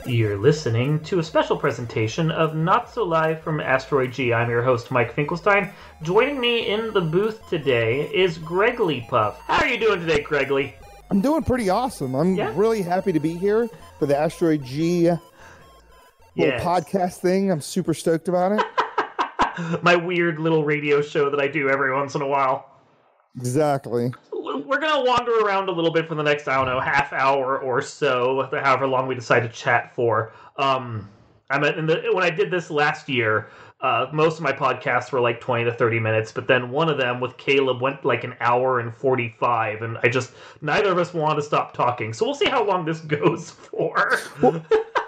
You're listening to a special presentation of Not So Live from Asteroid G. I'm your host, Mike Finkelstein. Joining me in the booth today is Gregory Puff. How are you doing today, Gregory? I'm doing pretty awesome. I'm really happy to be here for the Asteroid G little podcast thing. I'm super stoked about it. My weird little radio show that I do every once in a while. Exactly. We're going to wander around a little bit for the next, half hour or so, however long we decide to chat for. When I did this last year, most of my podcasts were like 20 to 30 minutes, but then one of them with Caleb went like an hour and 45, and neither of us wanted to stop talking. So we'll see how long this goes for.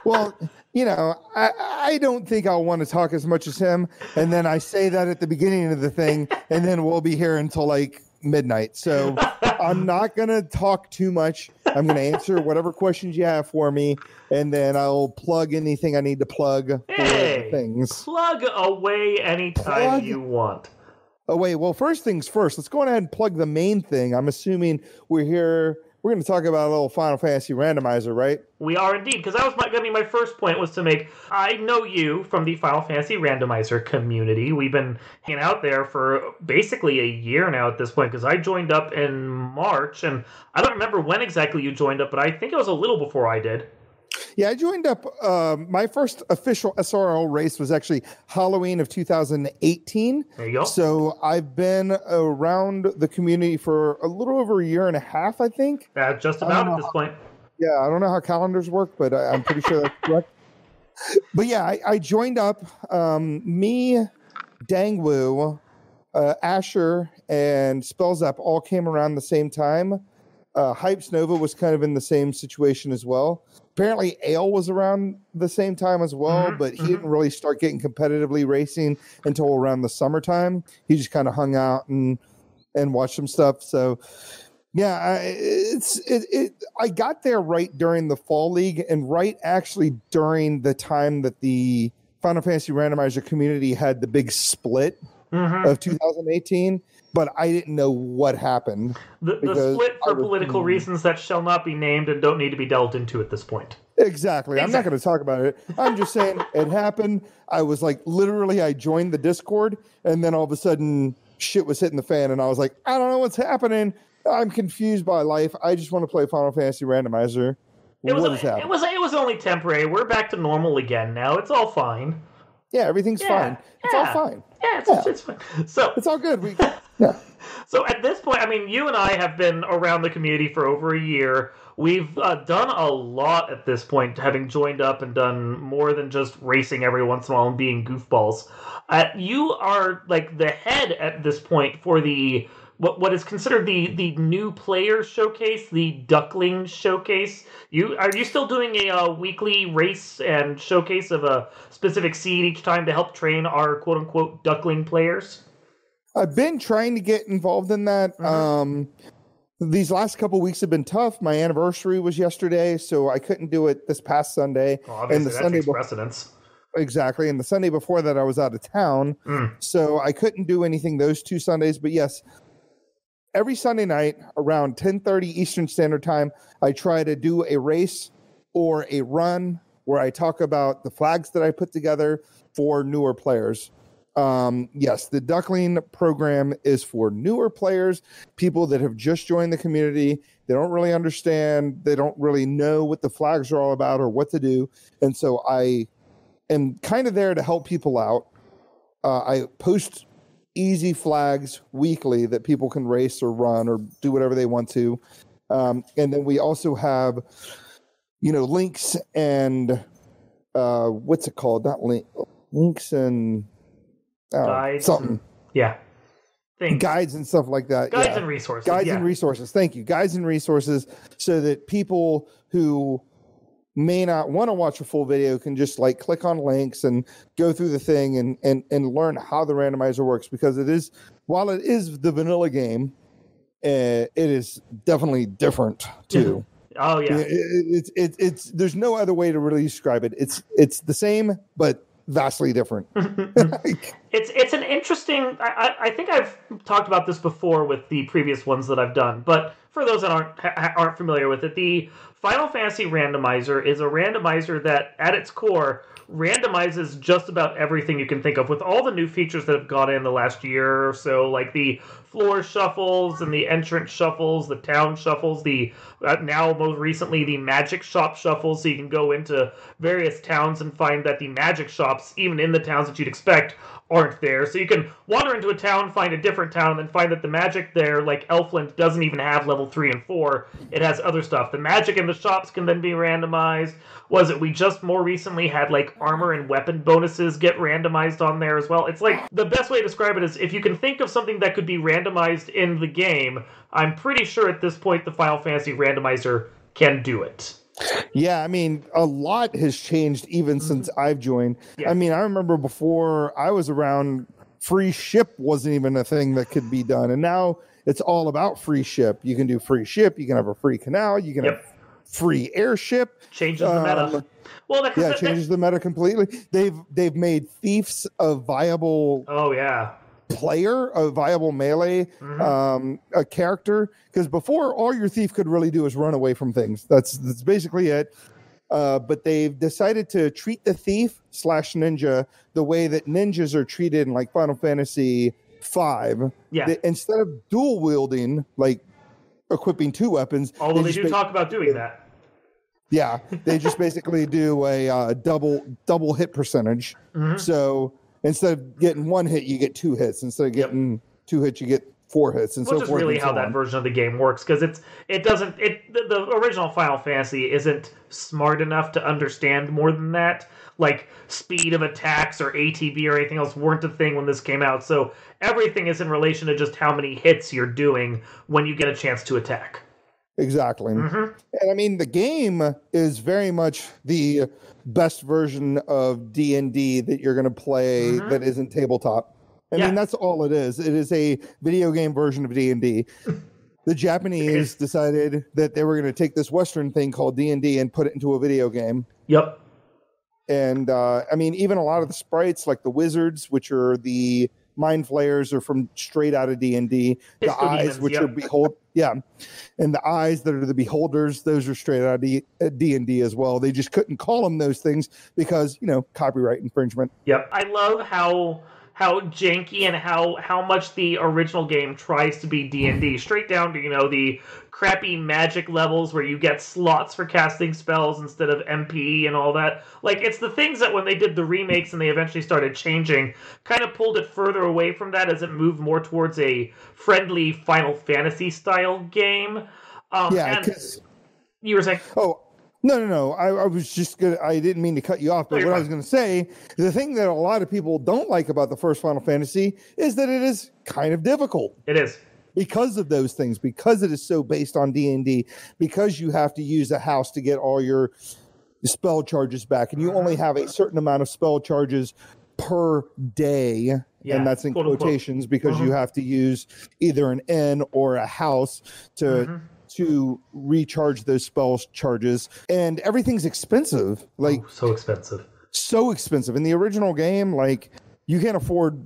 Well, I don't think I'll want to talk as much as him, and then I say that at the beginning of the thing, and then we'll be here until like midnight. So I'm not going to talk too much. I'm going to answer whatever questions you have for me, and then I'll plug anything I need to plug for things. Plug away anytime you want. Oh, wait. Well, first things first. Let's go ahead and plug the main thing. I'm assuming we're here. We're going to talk about a little Final Fantasy randomizer, right? We are indeed, because that was going to be my first point, was to make... I know you from the Final Fantasy randomizer community. We've been hanging out there for basically a year now at this point, because I joined up in March, and I don't remember when exactly you joined up, but I think it was a little before I did. Yeah, I joined up. My first official SRL race was actually Halloween of 2018. There you go. So I've been around the community for a little over a year and a half, I think. Just about at this point. Yeah, I don't know how calendars work, but I'm pretty sure that's correct. But yeah, I joined up. Me, Dangwoo, Asher, and Spellzap all came around the same time. Hypes Nova was kind of in the same situation as well. Apparently, Ale was around the same time as well, but he didn't really start getting competitively racing until around the summertime. He just kind of hung out and watched some stuff. So, yeah, I got there right during the Fall League and right actually during the time that the Final Fantasy Randomizer community had the big split of 2018. But I didn't know what happened. The split for political reasons that shall not be named and don't need to be delved into at this point. Exactly. I'm not going to talk about it. I'm just saying it happened. I was like, literally, I joined the Discord, and then all of a sudden, shit was hitting the fan, and I was like, I don't know what's happening. I'm confused by life. I just want to play Final Fantasy Randomizer. What is happening? It was only temporary. We're back to normal again now. It's all fine. Yeah, everything's fine. It's all fine. Yeah, it's fine. So it's all good. So at this point, you and I have been around the community for over a year. We've done a lot at this point, having joined up and done more than just racing every once in a while and being goofballs. You are like the head at this point for the what is considered the new player showcase, the Duckling showcase. Are you still doing a weekly race and showcase of a specific seed each time to help train our quote unquote Duckling players? I've been trying to get involved in that. These last couple of weeks have been tough. My anniversary was yesterday, so I couldn't do it this past Sunday. Well, obviously, and the Sunday takes precedence. Exactly. And the Sunday before that, I was out of town. So I couldn't do anything those 2 Sundays. But yes, every Sunday night around 10:30 Eastern Standard Time, I try to do a race or a run where I talk about the flags that I put together for newer players. Yes, the Duckling program is for newer players, people that have just joined the community. They don't really understand. They don't really know what the flags are all about or what to do. And so I am kind of there to help people out. I post easy flags weekly that people can race or run or do whatever they want to. And then we also have, links and what's it called? Not links and... guides. Something. Things. Guides and stuff like that. Guides and resources. Guides and resources. Thank you. Guides and resources so that people who may not want to watch a full video can just like click on links and go through the thing and learn how the randomizer works, because while it is the vanilla game, it is definitely different too. Oh yeah. It's there's no other way to really describe it. It's the same, but vastly different. It's an interesting. I think I've talked about this before with the previous ones that I've done, but for those that aren't familiar with it, the Final Fantasy randomizer is a randomizer that, at its core, randomizes just about everything you can think of, with all the new features that have gone in the last year or so, like the floor shuffles and the entrance shuffles, the town shuffles, the now most recently the magic shop shuffles, so you can go into various towns and find that the magic shops, even in the towns that you'd expect, aren't there. So you can wander into a town, find a different town, and then find that the magic there, like Elfland, doesn't even have level 3 and 4. It has other stuff. The magic in the shops can then be randomized. Was it we just more recently had like armor and weapon bonuses get randomized on there as well? It's like, the best way to describe it is, if you can think of something that could be randomized in the game, I'm pretty sure at this point the Final Fantasy randomizer can do it. Yeah, I mean, a lot has changed even since I've joined. Yeah. I mean, I remember before I was around, free ship wasn't even a thing that could be done. And now it's all about free ship. You can do free ship. You can have a free canal. You can have free airship. Changes the meta. Well, it changes the meta completely. They've made thieves a viable player, a viable melee a character, because before all your thief could really do is run away from things. That's basically it. But they've decided to treat the thief / ninja the way that ninjas are treated in like Final Fantasy V. Instead of dual wielding, like equipping 2 weapons, although they do talk about doing that. Yeah, they just basically do a double hit percentage. So instead of getting 1 hit, you get 2 hits. Instead of getting 2 hits, you get 4 hits, and which so is forth. really how that version of the game works, because the original Final Fantasy isn't smart enough to understand more than that. Like, speed of attacks or ATB or anything else weren't a thing when this came out. So everything is in relation to just how many hits you're doing when you get a chance to attack. Exactly. And I mean, the game is very much the best version of D&D that you're going to play that isn't tabletop. I mean, that's all it is. It is a video game version of D&D. The Japanese decided that they were going to take this Western thing called D&D and put it into a video game. Yep. And I mean, even a lot of the sprites, like the wizards, which are the mind flayers, are from straight out of D&D. The eyes, which are and the eyes that are the beholders, those are straight out of D&D as well. They just couldn't call them those things because, copyright infringement. Yep. I love how janky and how much the original game tries to be D&D, straight down to, the crappy magic levels where you get slots for casting spells instead of MP and all that. Like, it's the things that when they did the remakes and they eventually started changing, kind of pulled it further away from that as it moved more towards a friendly Final Fantasy style game. Because you were saying? Oh, no. I was just I didn't mean to cut you off, but what I was going to say, the thing that a lot of people don't like about the first Final Fantasy is that it is kind of difficult. It is. Because of those things, because it is so based on D&D, because you have to use a house to get all your spell charges back, and you only have a certain amount of spell charges per day, and that's in quotations, because you have to use either an inn or a house to recharge those spell charges, and everything's expensive. Like, so expensive. In the original game, like, you can't afford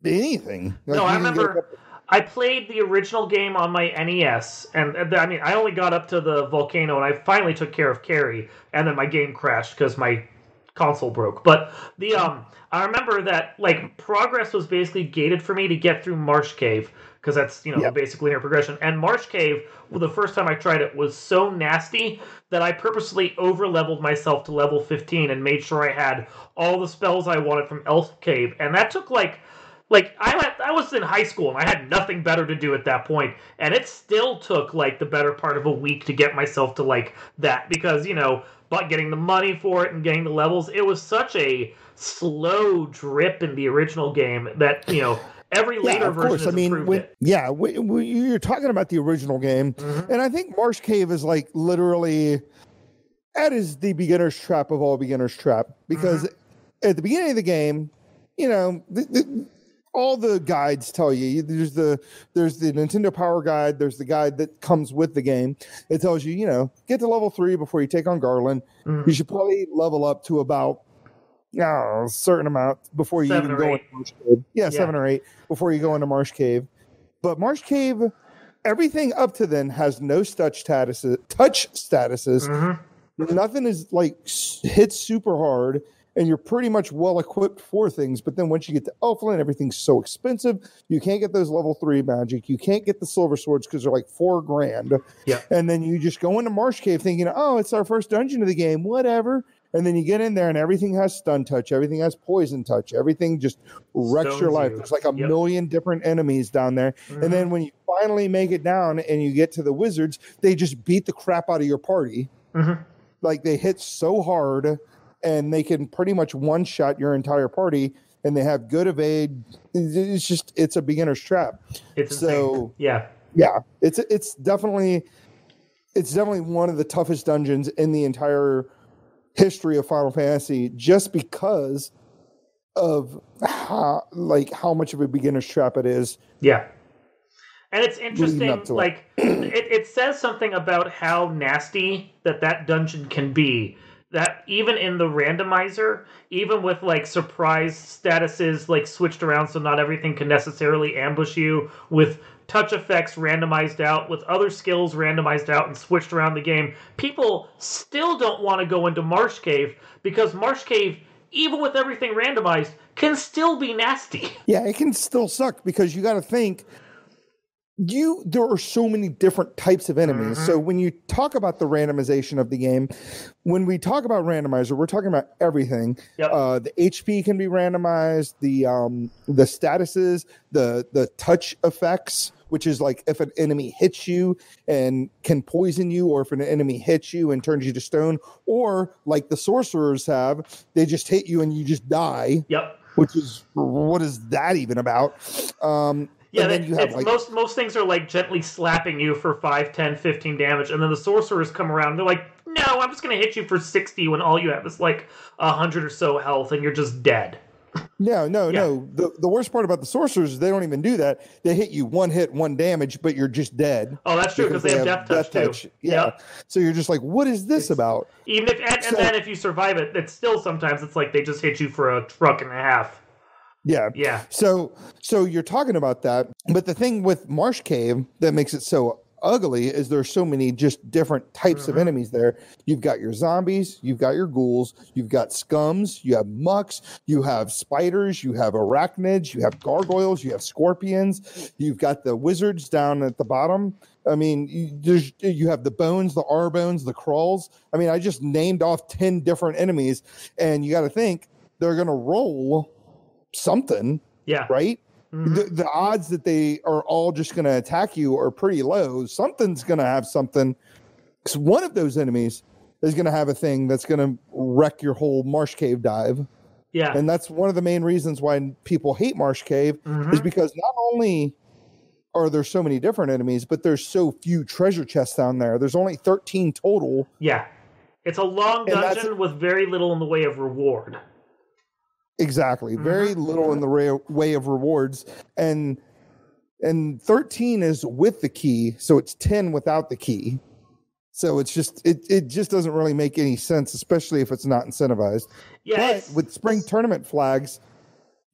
anything. Like, no, I remember I played the original game on my NES, and I mean, I only got up to the volcano, and I finally took care of Carrie, and then my game crashed because my console broke. But the I remember that, like, progress was basically gated for me to get through Marsh Cave, because that's, basically linear progression. And Marsh Cave, the first time I tried it, was so nasty that I purposely over-leveled myself to level 15 and made sure I had all the spells I wanted from Elf Cave. And that took, like I was in high school, and I had nothing better to do at that point. And it still took, like, the better part of a week to get myself to, like, that. Because, but getting the money for it and getting the levels, it was such a slow drip in the original game that, every later version has improved it. Yeah, you're talking about the original game, and I think Marsh Cave is, like, literally, that is the beginner's trap of all beginner's trap, because at the beginning of the game, all the guides tell you, there's the Nintendo Power Guide, there's the guide that comes with the game. It tells you, get to level 3 before you take on Garland. You should probably level up to about a certain amount before you 7 even or go 8. into Marsh Cave. Yeah, Yeah. 7 or 8 before you go into Marsh Cave. But Marsh Cave, everything up to then has no touch statuses. Mm-hmm. Nothing is like hits super hard, and you're pretty much well equipped for things. But then once you get to Elfland, everything's so expensive. You can't get those level 3 magic. You can't get the silver swords because they're like $4,000. Yeah. And then you just go into Marsh Cave thinking, oh, it's our first dungeon of the game, whatever. And then you get in there and everything has stun touch, everything has poison touch, everything just wrecks your life. There's like a million different enemies down there. Mm-hmm. And then when you finally make it down and you get to the wizards, they just beat the crap out of your party. Mm-hmm. Like they hit so hard and they can pretty much one-shot your entire party, and they have good evade. It's a beginner's trap. It's so insane. Yeah. It's definitely one of the toughest dungeons in the entire history of Final Fantasy, just because of how much of a beginner's trap it is. Yeah. And it's interesting, like, it says something about how nasty that dungeon can be. That even in the randomizer, even with, like, surprise statuses, like, switched around so not everything can necessarily ambush you, with touch effects randomized out, with other skills randomized out and switched around the game, people still don't want to go into Marsh Cave, because Marsh Cave, even with everything randomized, can still be nasty. Yeah, it can still suck, because you got to think, there are so many different types of enemies. Mm-hmm. So when you talk about the randomization of the game, when we talk about randomizer, we're talking about everything. Yep. The HP can be randomized, the statuses, the touch effects, which is like if an enemy hits you and can poison you, or if an enemy hits you and turns you to stone, or like the sorcerers have, they just hit you and you just die. Yep. Which is, what is that even about? Yeah, then you have, like, most things are like gently slapping you for 5, 10, 15 damage, and then the sorcerers come around and they're like, no, I'm just going to hit you for 60 when all you have is like 100 or so health and you're just dead. No. The worst part about the sorcerers is they don't even do that. They hit you one hit, one damage, but you're just dead. Oh, that's true, because they have death touch too. Yeah. Yep. So you're just like, what is this about? Even if, and then if you survive it, it's still sometimes it's like they just hit you for a truck and a half. Yeah. So you're talking about that, but the thing with Marsh Cave that makes it so ugly is there's so many just different types of enemies there. You've got your zombies, you've got your ghouls, you've got scums, you have mucks, you have spiders, you have arachnids, you have gargoyles, you have scorpions, you've got the wizards down at the bottom. I mean, you have the bones, the R-bones, the crawls. I mean, I just named off 10 different enemies, and you got to think they're going to roll something, right? Mm-hmm. The odds that they are all just going to attack you are pretty low. Something's going to have something, because one of those enemies is going to have a thing that's going to wreck your whole Marsh Cave dive. Yeah, and that's one of the main reasons why people hate Marsh Cave, is because not only are there so many different enemies, but there's so few treasure chests down there. There's only 13 total. Yeah, it's a long dungeon with very little in the way of reward. Exactly. Very little in the way of rewards. And 13 is with the key, so it's 10 without the key. So it's just it just doesn't really make any sense, especially if it's not incentivized. Yeah, but with spring tournament flags,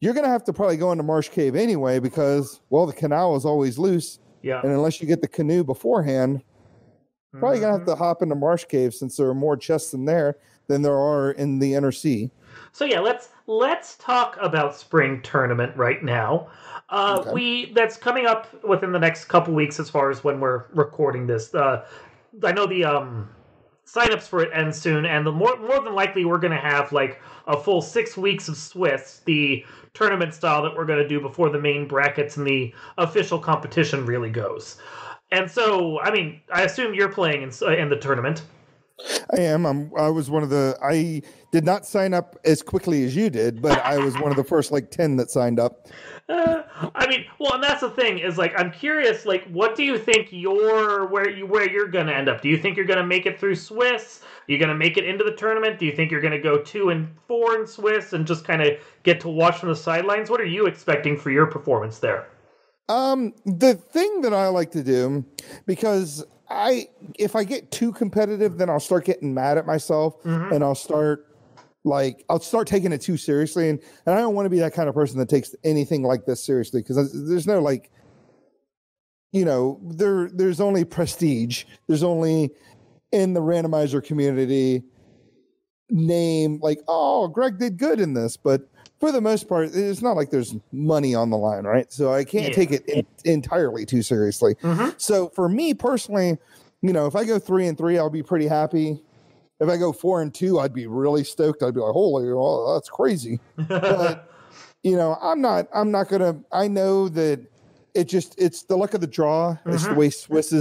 you're going to have to probably go into Marsh Cave anyway, because, well, the canal is always loose. Yeah. And unless you get the canoe beforehand, probably going to have to hop into Marsh Cave, since there are more chests in there than there are in the inner sea. So yeah, let's talk about spring tournament right now. That's coming up within the next couple weeks as far as when we're recording this. I know the signups for it end soon, and the more than likely we're going to have like a full 6 weeks of Swiss, the tournament style that we're going to do before the main brackets and the official competition really goes. And so, I mean, I assume you're playing in the tournament. I am. I was one of I did not sign up as quickly as you did, but I was one of the first 10 that signed up. I mean, well, and that's the thing is, I'm curious, what do you think where you're going to end up? Do you think you're going to make it through Swiss? Are you going to make it into the tournament? Do you think you're going to go 2 and 4 in Swiss and just kind of get to watch from the sidelines? What are you expecting for your performance there? The thing that I like to do, because if I get too competitive, then I'll start getting mad at myself, and I'll start like I'll start taking it too seriously, and I don't want to be that kind of person that takes anything like this seriously, because there's no like, there's only prestige. There's only in the randomizer community name like, oh, Greg did good in this, but for the most part, it's not like there's money on the line, right? So I can't take it entirely too seriously. So for me personally, if I go 3-3, I'll be pretty happy. If I go 4-2, I'd be really stoked. I'd be like, holy, well, that's crazy. But I'm not gonna. I know that it's the luck of the draw. It's the way Swiss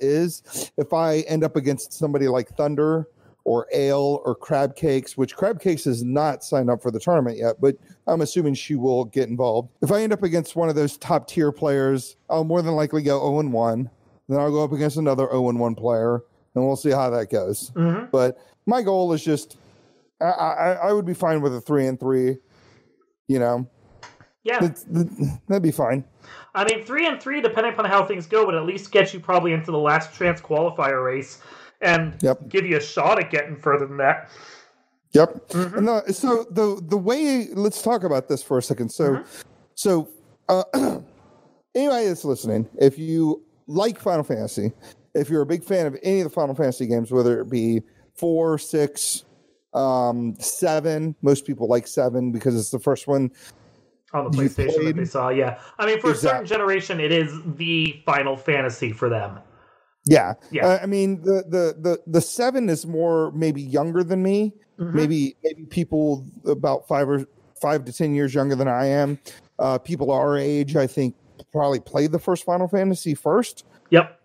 is. If I end up against somebody like Thunder or Ale or Crab Cakes, which Crab Cakes has not signed up for the tournament yet, but I'm assuming she will get involved. If I end up against one of those top tier players, I'll more than likely go 0-1. Then I'll go up against another 0-1 player, and we'll see how that goes. But my goal is just, I would be fine with a 3-3. Yeah, that'd be fine. I mean, 3-3, depending upon how things go, would at least get you probably into the last chance qualifier race and give you a shot at getting further than that. Yep. And so the way, let's talk about this for a second. So anybody that's listening, if you like Final Fantasy, if you're a big fan of any of the Final Fantasy games, whether it be 4, 6, 7, most people like 7 because it's the first one on the PlayStation that they saw. Yeah, I mean, for a certain generation, it is the Final Fantasy for them. Yeah. I mean, the 7 is more maybe younger than me. Maybe people about 5 to 10 years younger than I am. People our age, I think, probably played the first Final Fantasy first. Yep.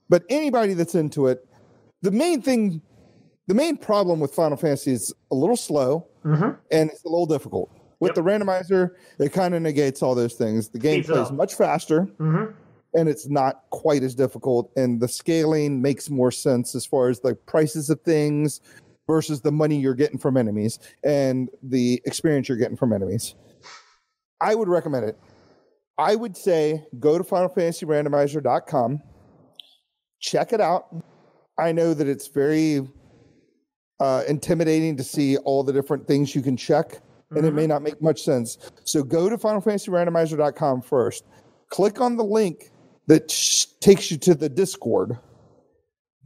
But anybody that's into it, the main problem with Final Fantasy is a little slow and it's a little difficult. With the randomizer, it kind of negates all those things. The game plays much faster. And it's not quite as difficult, and the scaling makes more sense as far as the prices of things versus the money you're getting from enemies and the experience you're getting from enemies. I would recommend it. I would say go to FinalFantasyRandomizer.com, check it out. I know that it's very intimidating to see all the different things you can check, and it may not make much sense. So go to FinalFantasyRandomizer.com first. Click on the link that takes you to the Discord.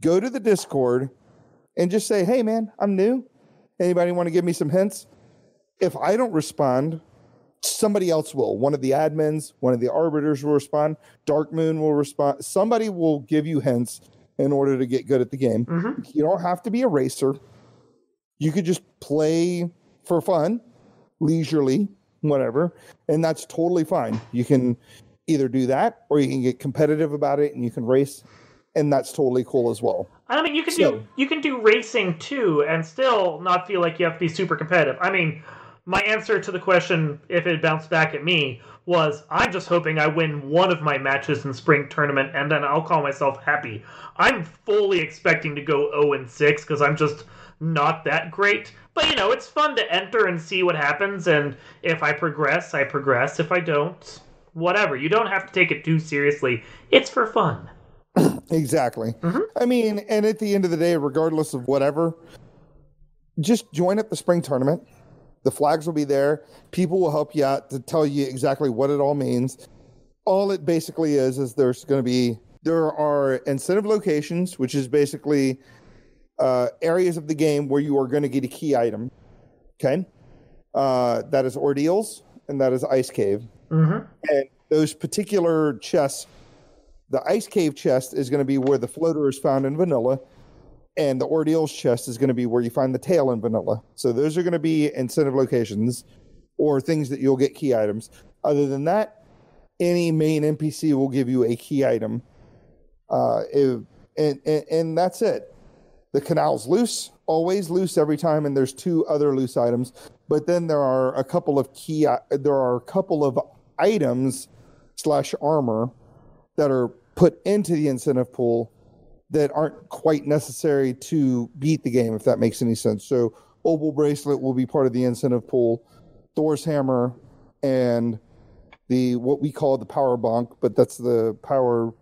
Go to the Discord and just say, hey, man, I'm new. Anybody want to give me some hints? If I don't respond, somebody else will. One of the admins, one of the arbiters will respond. Dark Moon will respond. Somebody will give you hints in order to get good at the game. You don't have to be a racer. You could just play for fun, leisurely, whatever, and that's totally fine. You can either do that or you can get competitive about it and you can race, and that's totally cool as well. I mean, you can do racing too and still not feel like you have to be super competitive. I mean, my answer to the question, if it bounced back at me, was I'm just hoping I win one of my matches in spring tournament and then I'll call myself happy. I'm fully expecting to go 0-6 because I'm just not that great. But, it's fun to enter and see what happens, and if I progress, I progress. If I don't, whatever. You don't have to take it too seriously. It's for fun. Exactly. I mean, and at the end of the day, regardless of whatever, just join up the spring tournament. The flags will be there. People will help you out to tell you exactly what it all means. All it basically is there are incentive locations, which is basically areas of the game where you are going to get a key item. Okay. That is Ordeals and that is Ice Cave. And those particular chests, the Ice Cave chest is going to be where the floater is found in vanilla, and the Ordeals chest is going to be where you find the tail in vanilla. So those are going to be incentive locations or things that you'll get key items. Other than that, any main NPC will give you a key item. And that's it. The canal's loose, always loose every time, and there's 2 other loose items. But then there are a couple of items / armor that are put into the incentive pool that aren't quite necessary to beat the game, if that makes any sense. So Opal Bracelet will be part of the incentive pool, Thor's Hammer, and what we call the Power Bonk, but that's the power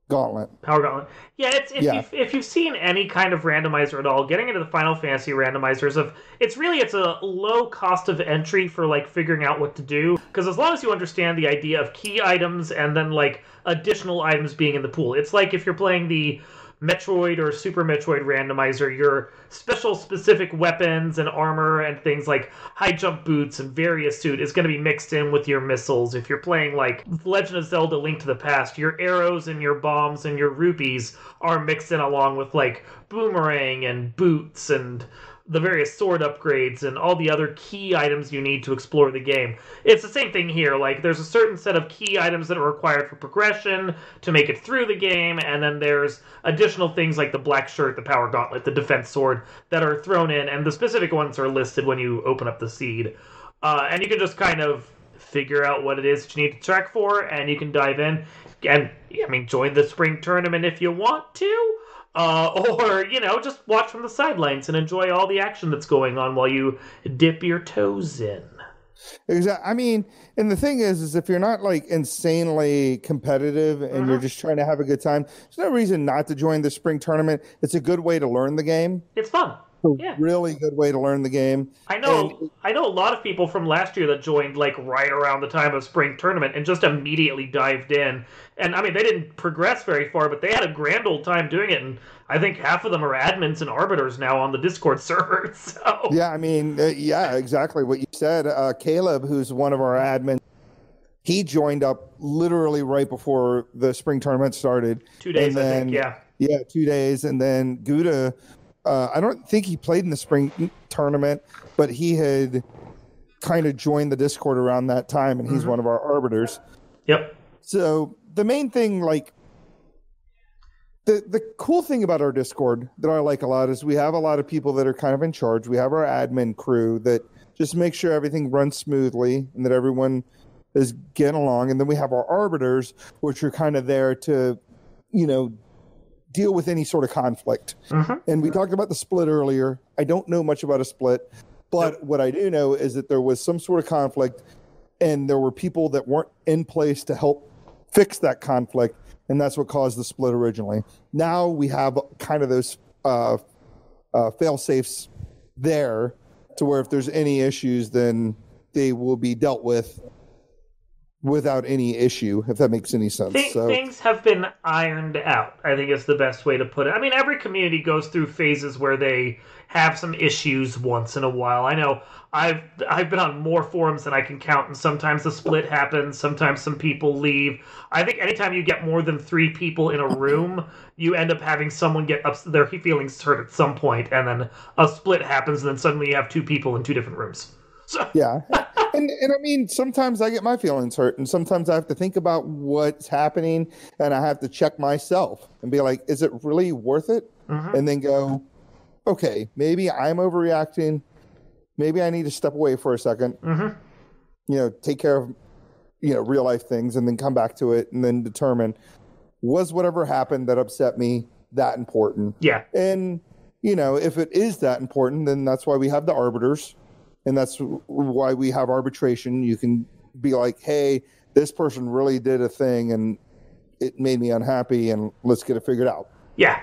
Gauntlet. Power Gauntlet. Yeah, it's if you've seen any kind of randomizer at all, getting into the Final Fantasy randomizers it's a low cost of entry for like figuring out what to do, because as long as you understand the idea of key items and then like additional items being in the pool, it's like if you're playing the Metroid or Super Metroid randomizer, your special specific weapons and armor and things like high jump boots and various suit is going to be mixed in with your missiles. If you're playing like Legend of Zelda Link to the Past, your arrows and your bombs and your rupees are mixed in along with like boomerang and boots and the various sword upgrades and all the other key items you need to explore the game. It's the same thing here. Like, there's a certain set of key items that are required for progression to make it through the game, and then there's additional things like the black shirt, the power gauntlet, the defense sword that are thrown in, and the specific ones are listed when you open up the seed. And you can just kind of figure out what it is that you need to check for, and you can dive in and, I mean, join the spring tournament if you want to. Or, just watch from the sidelines and enjoy all the action that's going on while you dip your toes in. Exactly. I mean, and the thing is if you're not like insanely competitive and you're just trying to have a good time, there's no reason not to join the spring tournament. It's a good way to learn the game. It's fun. Yeah. Really good way to learn the game. I know a lot of people from last year that joined like right around the time of spring tournament and just immediately dived in. And I mean, they didn't progress very far, but they had a grand old time doing it. And I think half of them are admins and arbiters now on the Discord server. So yeah, I mean, yeah, exactly what you said. Caleb, who's one of our admins, he joined up literally right before the spring tournament started. 2 days, I think. Yeah. Yeah, 2 days, and then Gouda. I don't think he played in the spring tournament, but he had kind of joined the Discord around that time, and he's one of our arbiters. Yep. So the main thing, like, the cool thing about our Discord that I like a lot is we have a lot of people that are kind of in charge. We have our admin crew that just make sure everything runs smoothly and that everyone is getting along. And then we have our arbiters, which are kind of there to, deal with any sort of conflict. And we talked about the split earlier. I don't know much about a split, but what I do know is that there was some sort of conflict and there were people that weren't in place to help fix that conflict, and that's what caused the split originally. Now we have kind of those fail-safes there to where if there's any issues, then they will be dealt with without any issue, if that makes any sense. Things have been ironed out, I think is the best way to put it. I mean, every community goes through phases where they have some issues once in a while. I know I've been on more forums than I can count, and sometimes the split happens, sometimes some people leave. I think anytime you get more than 3 people in a room, you end up having someone get their feelings hurt at some point, and then a split happens, and then suddenly you have 2 people in 2 different rooms. So. Yeah. And I mean, sometimes I get my feelings hurt, and sometimes I have to think about what's happening, and I have to check myself and be like, is it really worth it? And then go, okay, maybe I'm overreacting. Maybe I need to step away for a second, take care of, real life things, and then come back to it and then determine, was whatever happened that upset me that important? Yeah. And, if it is that important, then that's why we have the arbiters. And that's why we have arbitration. You can be like, hey, this person really did a thing and it made me unhappy, and let's get it figured out. Yeah.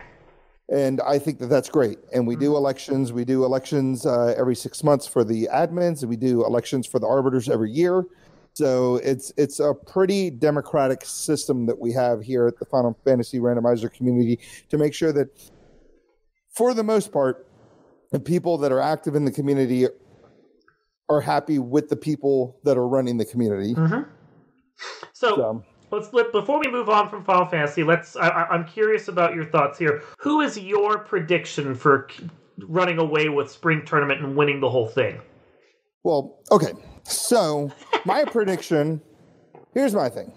And I think that that's great. And we do elections. We do elections every 6 months for the admins, and we do elections for the arbiters every year. So it's a pretty democratic system that we have here at the Final Fantasy Randomizer community to make sure that, for the most part, the people that are active in the community are happy with the people that are running the community. So before we move on from Final Fantasy, I'm curious about your thoughts here. Who is your prediction for running away with spring tournament and winning the whole thing? Well, okay. So my prediction, here's my thing.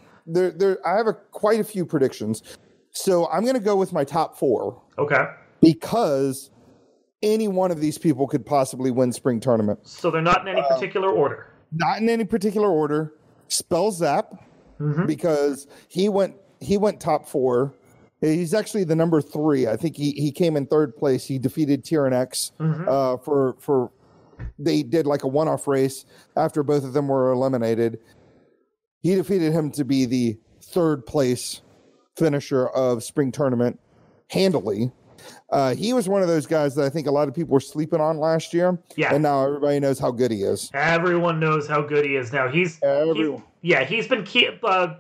I have quite a few predictions. So I'm going to go with my top 4. Okay. Because any one of these people could possibly win spring tournament. So they're not in any particular order? Not in any particular order. Spell Zap, because he went top 4. He's actually the number 3. I think he came in 3rd place. He defeated Tyrannex for they did like a one-off race after both of them were eliminated. He defeated him to be the 3rd place finisher of spring tournament handily. He was one of those guys that I think a lot of people were sleeping on last year. Yeah. And now everybody knows how good he is. Everyone knows how good he is now. He's been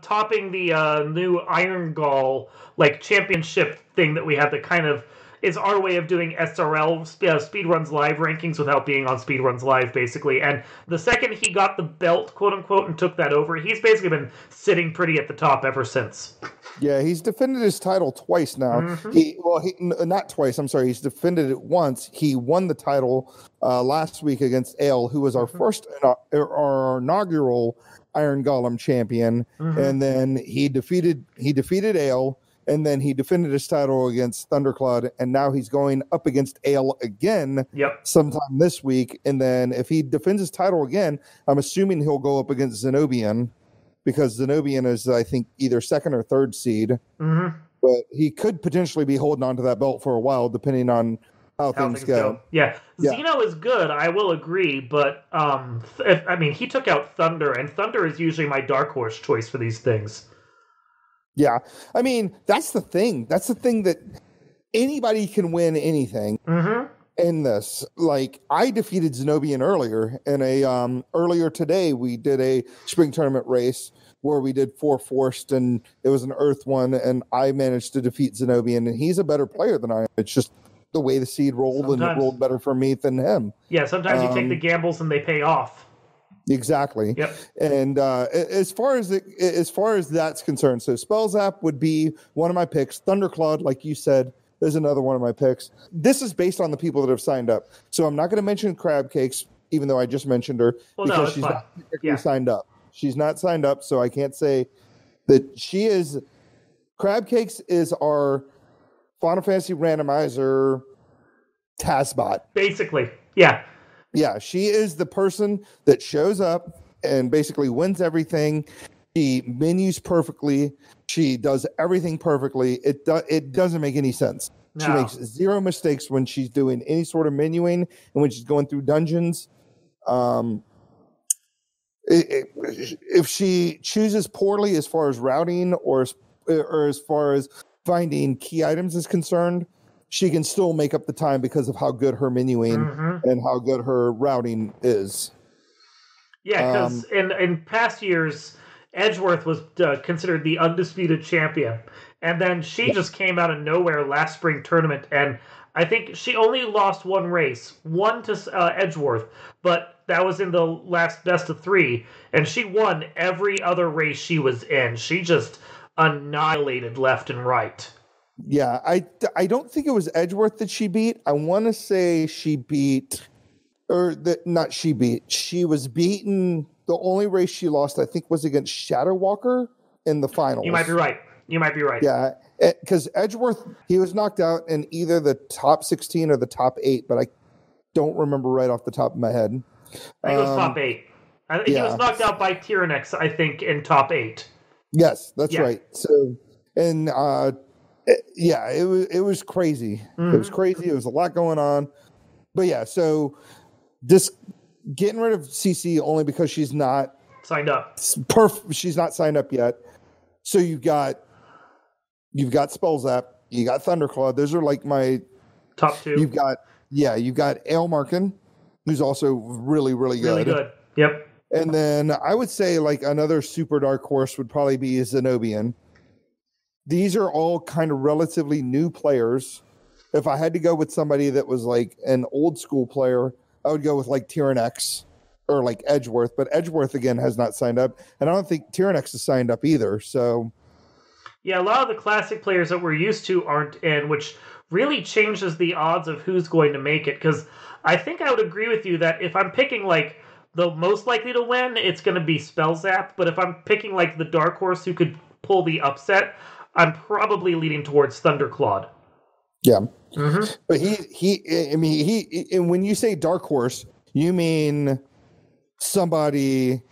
topping the new Iron Gall like championship thing that we have that kind of is our way of doing SRL Speedruns Live rankings without being on Speedruns Live, basically. And the second he got the belt, quote unquote, and took that over, he's basically been sitting pretty at the top ever since. Yeah, he's defended his title twice now. Not twice. I'm sorry. He's defended it once. He won the title last week against Ale, who was our first, our inaugural Iron Golem champion. And then he defeated Ale, and then he defended his title against Thundercloud, and now he's going up against Ale again sometime this week. And then if he defends his title again, I'm assuming he'll go up against Zenobian, because Zenobian is, I think, either second or third seed. But he could potentially be holding on to that belt for a while, depending on how things go. Yeah. Zeno is good, I will agree, but he took out Thunder, and Thunder is usually my dark horse choice for these things. Yeah. I mean, that's the thing. That's the thing, that anybody can win anything in this. Like, I defeated Zenobian earlier in a earlier today. We did a spring tournament race where we did 4 forced, and it was an earth one, and I managed to defeat Zenobian, and he's a better player than I am. It's just the way the seed rolled, and it rolled better for me than him. Yeah, sometimes you take the gambles and they pay off. Exactly. Yep. And as far as that's concerned, so Spellzap would be one of my picks. Thundercloud, like you said, is another one of my picks. This is based on the people that have signed up. So I'm not going to mention Crab Cakes, even though I just mentioned her, because she's not signed up. She's not signed up, so I can't say that she is. Crab Cakes is our Final Fantasy randomizer TASBot. Basically, yeah. Yeah, she is the person that shows up and basically wins everything. She menus perfectly. She does everything perfectly. It doesn't make any sense. No. She makes zero mistakes when she's doing any sort of menuing and when she's going through dungeons. If she chooses poorly as far as routing or as far as finding key items is concerned, she can still make up the time because of how good her menuing and how good her routing is. Yeah, because in past years, Edgeworth was considered the undisputed champion. And then she just came out of nowhere last spring tournament, and I think she only lost one race, one to Edgeworth, but that was in the last best of 3, and she won every other race she was in. She just annihilated left and right. Yeah, I don't think it was Edgeworth that she beat. I want to say she beat, she was beaten. The only race she lost, I think, was against Shadow Walker in the finals. You might be right. Yeah, because Edgeworth, he was knocked out in either the top 16 or the top 8, but I don't remember right off the top of my head. I think it was top 8. He was knocked out by Tyrannex, I think, in top 8. Yes, that's right. So, and it was crazy. It was crazy. It was a lot going on. But yeah, so just getting rid of CC only because she's not signed up. She's not signed up yet. So you've got Spellzap, you got Thunderclaw. Those are like my top 2. You've got Aelmarkin, who's also really, really good. Really good. Yep. And then I would say like another super dark horse would probably be Zenobian. These are all kind of relatively new players. If I had to go with somebody that was like an old school player, I would go with like Tyrannex or like Edgeworth. But Edgeworth, again, has not signed up. And I don't think Tyrannex has signed up either. So, yeah, a lot of the classic players that we're used to aren't in, which really changes the odds of who's going to make it. Because I think I would agree with you that if I'm picking like the most likely to win, it's going to be Spellzap. But if I'm picking like the dark horse who could pull the upset, I'm probably leaning towards Thunderclaw. Yeah. But he and when you say dark horse, you mean somebody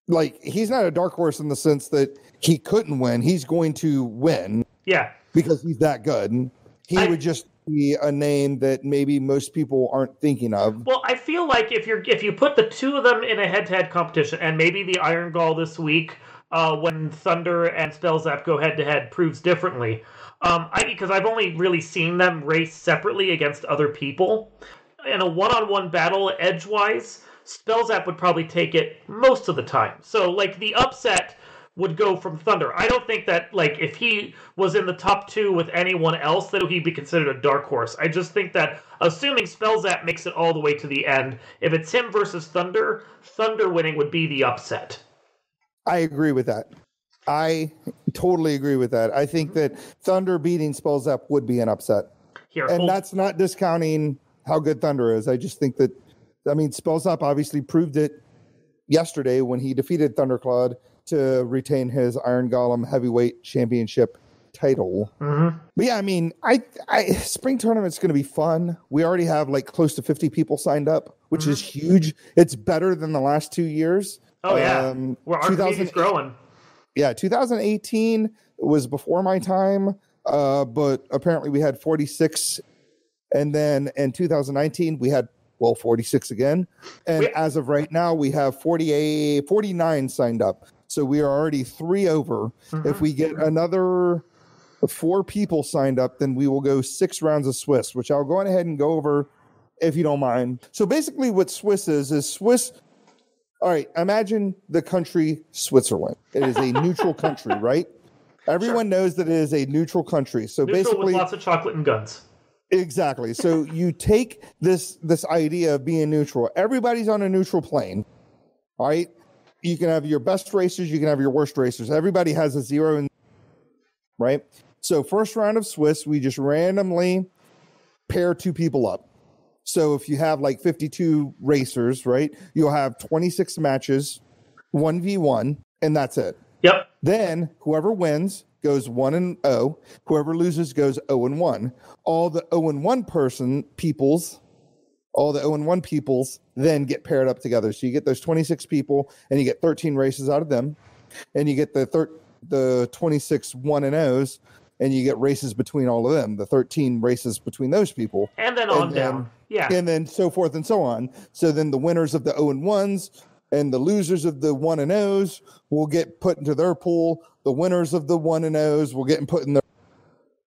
like, he's not a dark horse in the sense that he couldn't win. He's going to win. Yeah. Because he's that good. He would just be a name that maybe most people aren't thinking of. Well, I feel like if you put the two of them in a head-to-head competition, and maybe the Iron Gall this week when Thunder and Spellzap go head-to-head proves differently. Because I've only really seen them race separately against other people. In a one-on-one battle, edge-wise, Spellzap would probably take it most of the time. So, like, the upset would go from Thunder. I don't think that, like, if he was in the top 2 with anyone else, that he'd be considered a dark horse. I just think that, assuming Spellzap makes it all the way to the end, if it's him versus Thunder, Thunder winning would be the upset. I agree with that. I totally agree with that. I think that Thunder beating Spellzap would be an upset. That's not discounting how good Thunder is. I just think that, Spellzap obviously proved it yesterday when he defeated Thundercloud to retain his Iron Golem heavyweight championship title. Mm-hmm. But yeah, spring tournament's going to be fun. We already have like close to 50 people signed up, which is huge. It's better than the last 2 years. Oh yeah, our community's growing. Yeah, 2018 was before my time, but apparently we had 46, and then in 2019 we had 46 again, and as of right now we have 49 signed up. So we are already 3 over. If we get another 4 people signed up, then we will go 6 rounds of Swiss, which I'll go ahead and go over if you don't mind. So basically what Swiss is Swiss. All right, imagine the country Switzerland. It is a neutral country, right? Everyone knows that it is a neutral country. So neutral basically, with lots of chocolate and guns. Exactly. So you take this idea of being neutral. Everybody's on a neutral plane, all right? You can have your best racers. You can have your worst racers. Everybody has a 0, right? So first round of Swiss, we just randomly pair 2 people up. So if you have like 52 racers, right, you'll have 26 matches, 1v1, and that's it. Yep. Then whoever wins goes 1-0. Whoever loses goes 0-1. All the 0-1 peoples then get paired up together. So you get those 26 people, and you get 13 races out of them, and you get the 26 1-0s, and you get races between all of them, the 13 races between those people. And then on down. Yeah. And then so forth and so on. So then the winners of the 0-1s and the losers of the 1-0s will get put into their pool. The winners of the 1-0s will get put in their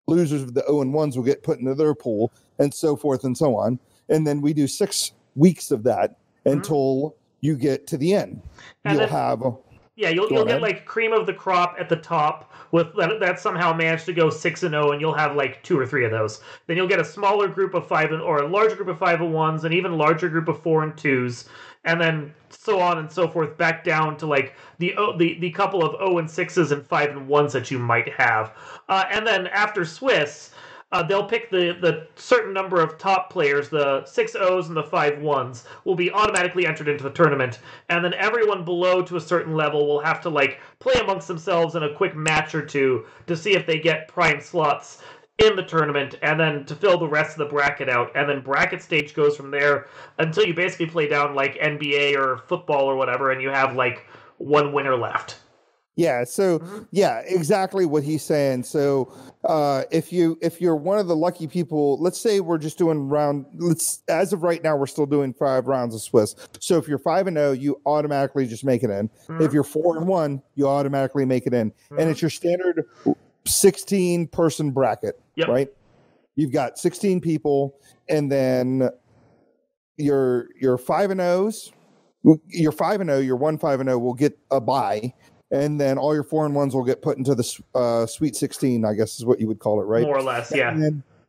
losers of the 0-1s will get put into their pool, and so forth and so on. And then we do 6 weeks of that until you get to the end. You'll get like cream of the crop at the top with that somehow managed to go 6-0, and you'll have like 2 or 3 of those. Then you'll get a smaller group of 5 or a larger group of 5-1s, and even larger group of 4-2s, and then so on and so forth back down to like the couple of 0-6s and 5-1s that you might have. And then after Swiss, they'll pick the certain number of top players, the 6-0s and the 5-1s will be automatically entered into the tournament, and then everyone below to a certain level will have to like play amongst themselves in a quick match or 2 to see if they get prime slots in the tournament, and then to fill the rest of the bracket out, and then bracket stage goes from there until you basically play down like NBA or football or whatever, and you have like 1 winner left. Yeah, so yeah, exactly what he's saying. So if you're one of the lucky people, let's say we're just doing as of right now, we're still doing 5 rounds of Swiss. So if you're 5-0, you automatically just make it in. If you're 4-1, you automatically make it in. And it's your standard 16-person bracket, right? You've got 16 people, and then your 5-0s, your 5-0, your 1-5-0 will get a bye. And then all your 4-1s will get put into the Sweet 16, I guess is what you would call it, right? More or less, yeah.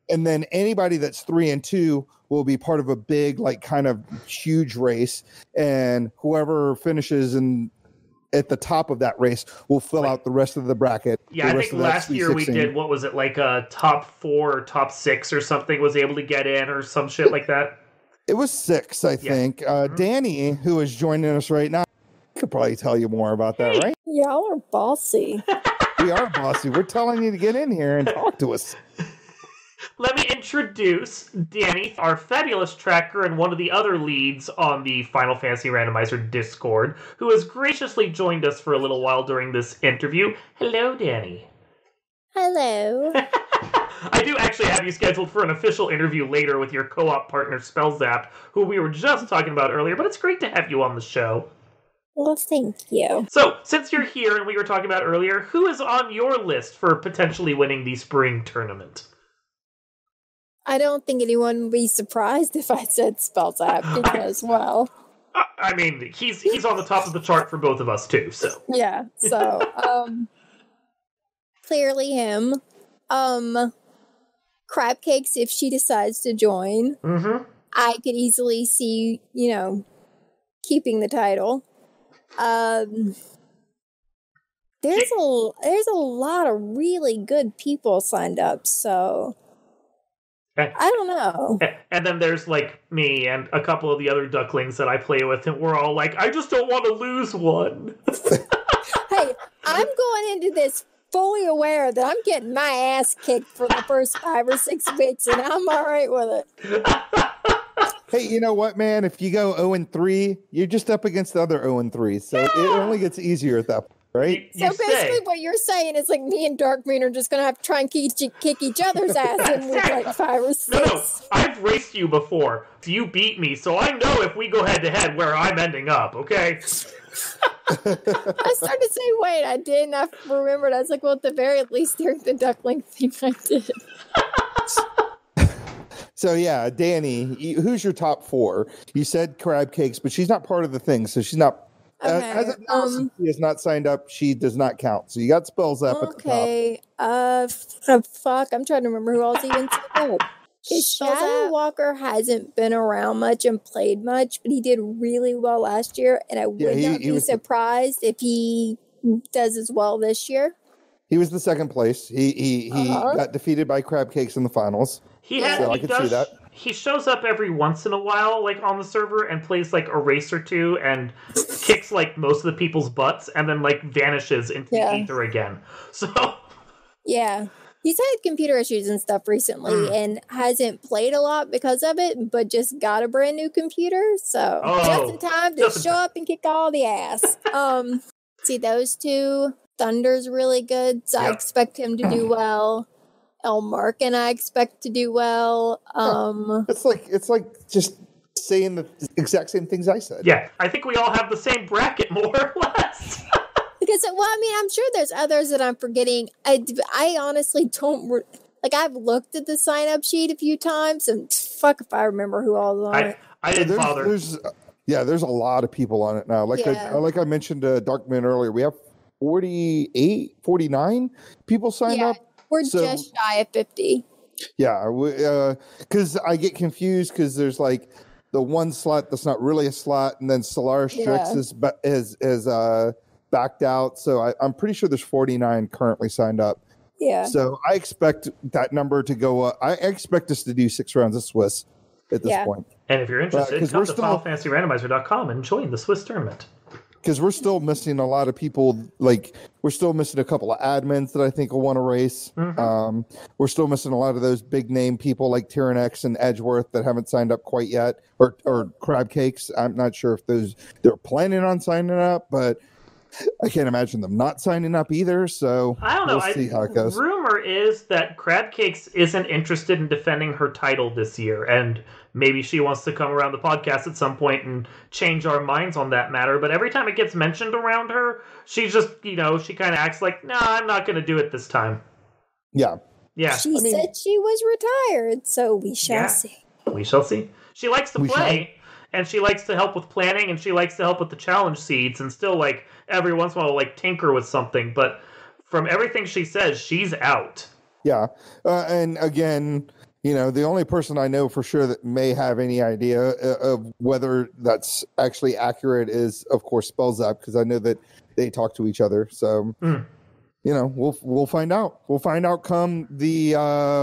And then anybody that's 3-2 will be part of a big, like, kind of huge race. And whoever finishes at the top of that race will fill out the rest of the bracket. Yeah, I think last year we did, what was it, like a top 4 or top 6 or something was able to get in or some shit like that? It was 6, I think. Danny, who is joining us right now, could probably tell you more about that, right? Y'all are bossy. We are bossy. We're telling you to get in here and talk to us. Let me introduce Danny, our fabulous tracker and one of the other leads on the Final Fantasy Randomizer Discord, who has graciously joined us for a little while during this interview. Hello, Danny. Hello. I do actually have you scheduled for an official interview later with your co-op partner, Spellzap, who we were just talking about earlier, but it's great to have you on the show. Well, thank you. So, since you're here and we were talking about earlier, who is on your list for potentially winning the spring tournament? I don't think anyone would be surprised if I said Spells App because, well... I mean, he's on the top of the chart for both of us, too, so... Yeah, so, clearly him. Crab Cakes, if she decides to join. Mm-hmm. I could easily see, keeping the title. There's a lot of really good people signed up, so I don't know. And then there's like me and a couple of the other ducklings that I play with, and we're all like, I just don't want to lose one. Hey, I'm going into this fully aware that I'm getting my ass kicked for the first 5 or 6 weeks, and I'm all right with it. Hey, you know what, man? If you go 0-3, you're just up against the other 0-3, so it only gets easier at that point, right? So basically what you're saying is like me and Dark Moon are just going to have to try and kick each other's ass in week like 5 or 6. No, I've raced you before. You beat me, so I know if we go head-to-head where I'm ending up, okay? I started to say, wait, I didn't. I remembered. I was like, well, at the very least, during the duckling thing, I did. So, yeah, Danny, who's your top 4? You said Crab Cakes, but she's not part of the thing, so she's not... Okay. As of now, since she is not signed up, she does not count. So you got Spells Up at the top. Okay. Fuck. I'm trying to remember who else even signed up. Shadow Walker hasn't been around much and played much, but he did really well last year, and I would not be surprised if he does as well this year. He was the second place. He got defeated by Crab Cakes in the finals. I could see that. He shows up every once in a while, like on the server, and plays like a race or two, and kicks like most of the people's butts, and then like vanishes into the ether again. So yeah. He's had computer issues and stuff recently and hasn't played a lot because of it, but just got a brand new computer. So just in time to show up and kick all the ass. See, those two. Thunder's really good, so I expect him to do well. El Mark and I expect to do well. It's like just saying the exact same things I said. Yeah, I think we all have the same bracket, more or less. Because, well, I mean, I'm sure there's others that I'm forgetting. I honestly don't... I've looked at the sign-up sheet a few times, and fuck if I remember who all is on it. I didn't bother. There's a lot of people on it now. Like I mentioned to Darkman earlier, we have 48, 49 people signed up. We're just shy of 50. Yeah, because I get confused because there's like the one slot that's not really a slot, and then Solaris Strix is backed out. So I'm pretty sure there's 49 currently signed up. Yeah. So I expect that number to go up. I expect us to do 6 rounds of Swiss at this point. And if you're interested, come to FinalFantasyRandomizer.com and join the Swiss tournament. Because we're still missing a lot of people. Like, we're still missing a couple of admins that I think will want to race. Mm-hmm. We're still missing a lot of those big name people like Tyrannex and Edgeworth that haven't signed up quite yet, or Crab Cakes. I'm not sure if they're planning on signing up, but I can't imagine them not signing up either. So I don't know. We'll see how it goes. Rumor is that Crab Cakes isn't interested in defending her title this year, and maybe she wants to come around the podcast at some point and change our minds on that matter. But every time it gets mentioned around her, she's just, she kind of acts like, nah, I'm not going to do it this time. Yeah. Yeah. She said she was retired, so we shall see. We shall see. She likes to play, and she likes to help with planning, and she likes to help with the challenge seeds, and still, every once in a while, tinker with something. But from everything she says, she's out. Yeah. And again... the only person I know for sure that may have any idea of whether that's actually accurate is, of course, Spells Up, because I know that they talk to each other. So, we'll find out. We'll find out come the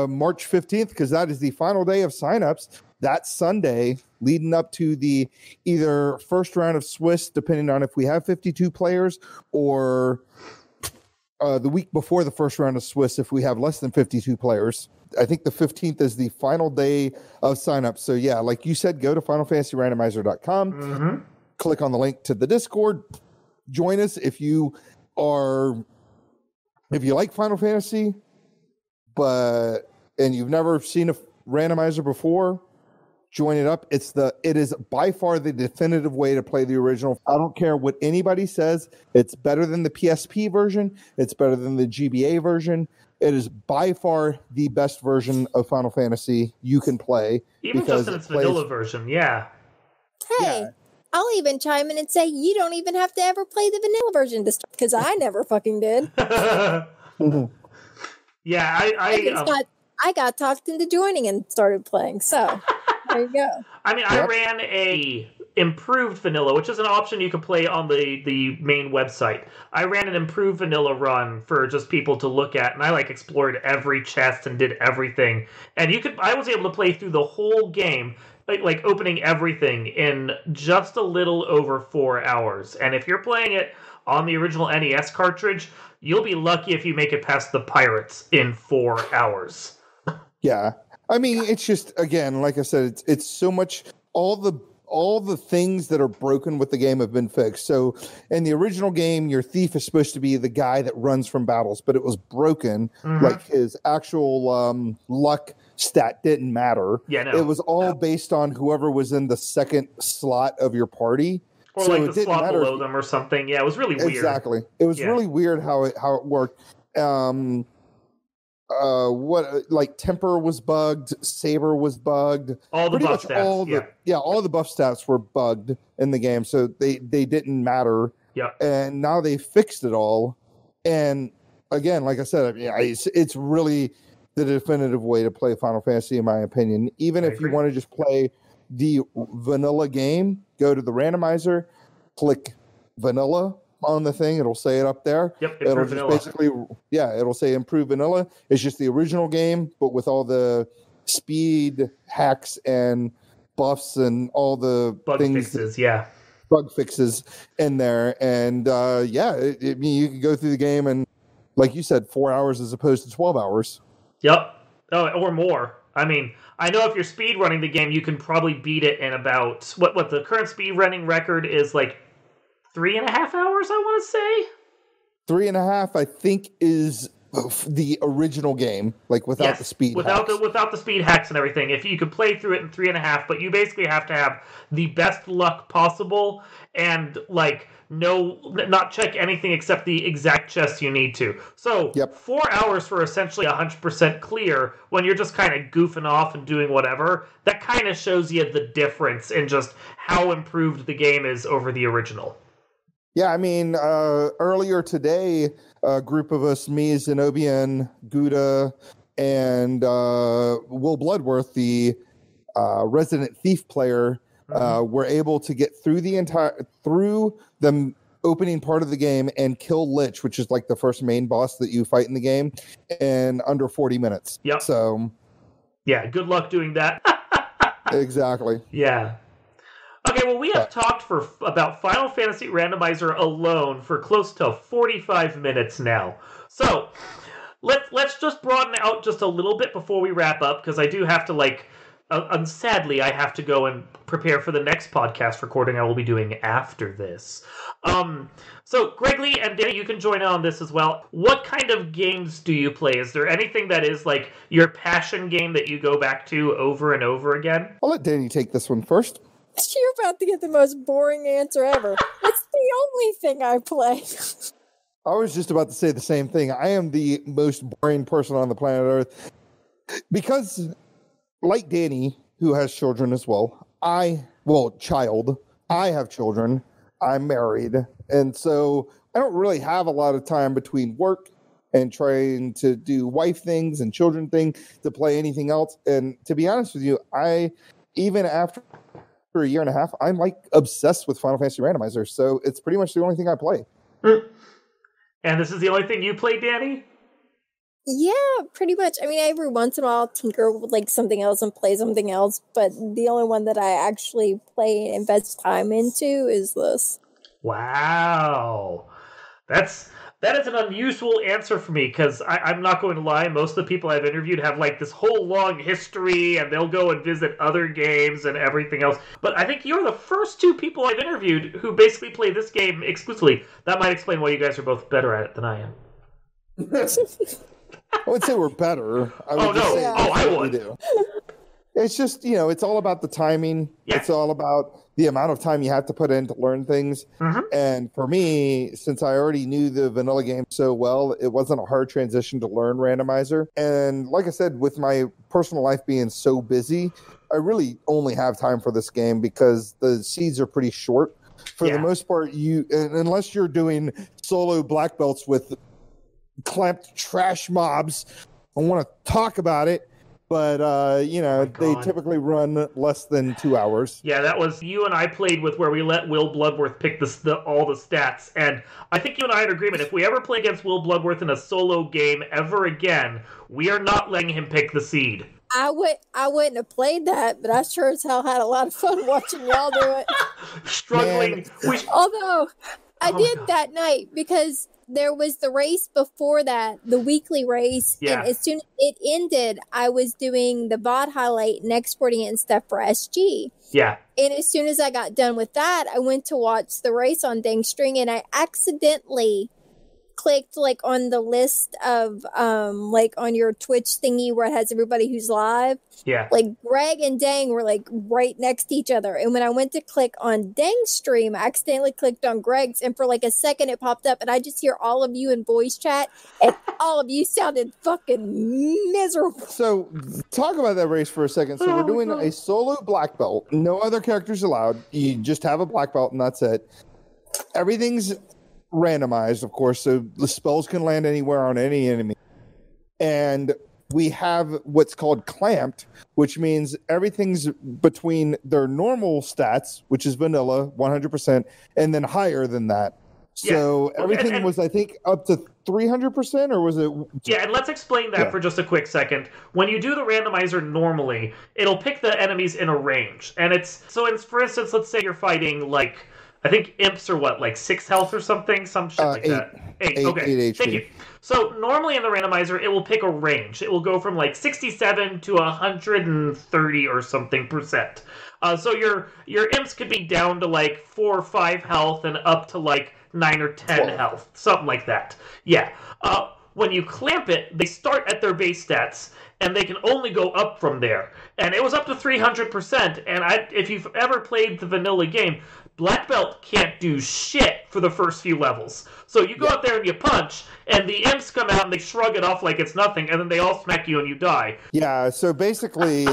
March 15th, because that is the final day of signups. That Sunday, leading up to the either first round of Swiss, depending on if we have 52 players, or the week before the first round of Swiss if we have less than 52 players. I think the 15th is the final day of signup. So yeah, like you said, go to FinalFantasyRandomizer.com, click on the link to the Discord, join us if you like Final Fantasy, and you've never seen a randomizer before. join it up. It is by far the definitive way to play the original. I don't care what anybody says. It's better than the PSP version. It's better than the GBA version. It is by far the best version of Final Fantasy you can play. Even just in its vanilla version, yeah. Hey, yeah. I'll even chime in and say you don't even have to ever play the vanilla version this time, because I never fucking did. Yeah, I got talked into joining and started playing, so there you go. I mean, I ran a improved vanilla, which is an option you can play on the main website. I ran an improved vanilla run for just people to look at, and I explored every chest and did everything. And I was able to play through the whole game, like opening everything in just a little over 4 hours. And if you're playing it on the original NES cartridge, you'll be lucky if you make it past the pirates in 4 hours. Yeah. I mean, it's just, again, like I said, it's so much, all the things that are broken with the game have been fixed. So in the original game, your thief is supposed to be the guy that runs from battles, but it was broken. Mm-hmm. Like his actual luck stat didn't matter. Yeah, no. It was all based on whoever was in the second slot of your party. Or so the slot below them or something. Yeah, it was really weird. Exactly. It was really weird how it worked. Temper was bugged, Saber was bugged. All the buff stats. All the buff stats were bugged in the game, so they didn't matter. Yeah. And now they fixed it all. And again, like I said, it's really the definitive way to play Final Fantasy, in my opinion. Even if you want to just play the vanilla game, go to the randomizer, click vanilla on the thing, it'll say it up there. Yep, it'll just vanilla. Basically, it'll say improve vanilla. It's just the original game, but with all the speed hacks and buffs and all the bug fixes in there. And you can go through the game and, like you said, 4 hours as opposed to 12 hours. Yep. Oh, or more. I mean, I know if you're speed running the game, you can probably beat it in about what the current speed running record is, 3.5 hours, I want to say. 3.5, I think, is the original game, without the speed hacks. Without the speed hacks and everything. If you could play through it in 3.5, but you basically have to have the best luck possible and not check anything except the exact chest you need to. So 4 hours for essentially 100% clear when you're just kind of goofing off and doing whatever. That kind of shows you the difference in just how improved the game is over the original. Yeah, I mean, earlier today, a group of us, me, Zenobia, Gouda, and Will Bloodworth, the resident thief player, were able to get through the opening part of the game and kill Lich, which is the first main boss that you fight in the game, in under 40 minutes. Yep. So, yeah, good luck doing that. Exactly. Yeah. Okay, well, we have talked for about Final Fantasy Randomizer alone for close to 45 minutes now. So, let's just broaden out just a little bit before we wrap up, because I do have to, sadly, I have to go and prepare for the next podcast recording I will be doing after this. So, Greg Lee and Danny, you can join in on this as well. What kind of games do you play? Is there anything that is your passion game that you go back to over and over again? I'll let Danny take this one first. You're about to get the most boring answer ever. It's the only thing I play. I was just about to say the same thing. I am the most boring person on the planet Earth. Because, like Danny, who has children as well, I have children. I'm married. And so I don't really have a lot of time between work and trying to do wife things and children things to play anything else. And to be honest with you, even after a year and a half, I'm obsessed with Final Fantasy Randomizer, so it's pretty much the only thing I play. And this is the only thing you play, Danny? Yeah, pretty much. I mean, every once in a while I'll tinker with something else and play something else, but the only one that I actually play and invest time into is this. Wow. That is an unusual answer for me, because I'm not going to lie, most of the people I've interviewed have this whole long history, and they'll go and visit other games and everything else. But I think you're the first two people I've interviewed who basically play this game exclusively. That might explain why you guys are both better at it than I am. I would say we're better. I would. It's just, it's all about the timing. Yeah. It's all about the amount of time you have to put in to learn things. Mm-hmm. And for me, since I already knew the vanilla game so well, it wasn't a hard transition to learn randomizer. And like I said, with my personal life being so busy, I really only have time for this game because the seeds are pretty short. For the most part, unless you're doing solo black belts with clamped trash mobs, I want to talk about it. But, they typically run less than 2 hours. Yeah, that was you and I played with where we let Will Bloodworth pick all the stats. And I think you and I had agreement. If we ever play against Will Bloodworth in a solo game ever again, we are not letting him pick the seed. I wouldn't have played that, but I sure as hell had a lot of fun watching y'all do it. Struggling. Although, I did that night because there was the race before that, the weekly race. Yeah. And as soon as it ended, I was doing the VOD highlight and exporting it and stuff for SG. Yeah. And as soon as I got done with that, I went to watch the race on Dang String, and I accidentally clicked on the list of on your Twitch thingy where it has everybody who's live. Yeah. Greg and Dang were right next to each other. And when I went to click on Dang's stream, I accidentally clicked on Greg's, and for a second it popped up, and I just hear all of you in voice chat, and all of you sounded fucking miserable. So talk about that race for a second. So we're doing a solo black belt, no other characters allowed. You just have a black belt and that's it. Everything's randomized, of course, so the spells can land anywhere on any enemy. And we have what's called clamped, which means everything's between their normal stats, which is vanilla 100%, and then higher than that. So everything was, I think, up to 300%, or was it? Yeah, and let's explain that for just a quick second. When you do the randomizer normally, it'll pick the enemies in a range. And for instance, let's say you're fighting I think imps are 6 health or something? Some shit like 8. that. 8, okay. 8 HP. Thank you. So normally in the randomizer, it will pick a range. It will go from 67 to 130 or something %. So your imps could be down to 4 or 5 health and up to 9 or 10 12. Health. Something like that. Yeah. When you clamp it, they start at their base stats, and they can only go up from there. And it was up to 300%, and if you've ever played the vanilla game, Black Belt can't do shit for the first few levels. So you go out there and you punch, and the imps come out and they shrug it off like it's nothing, and then they all smack you and you die. Yeah, so basically,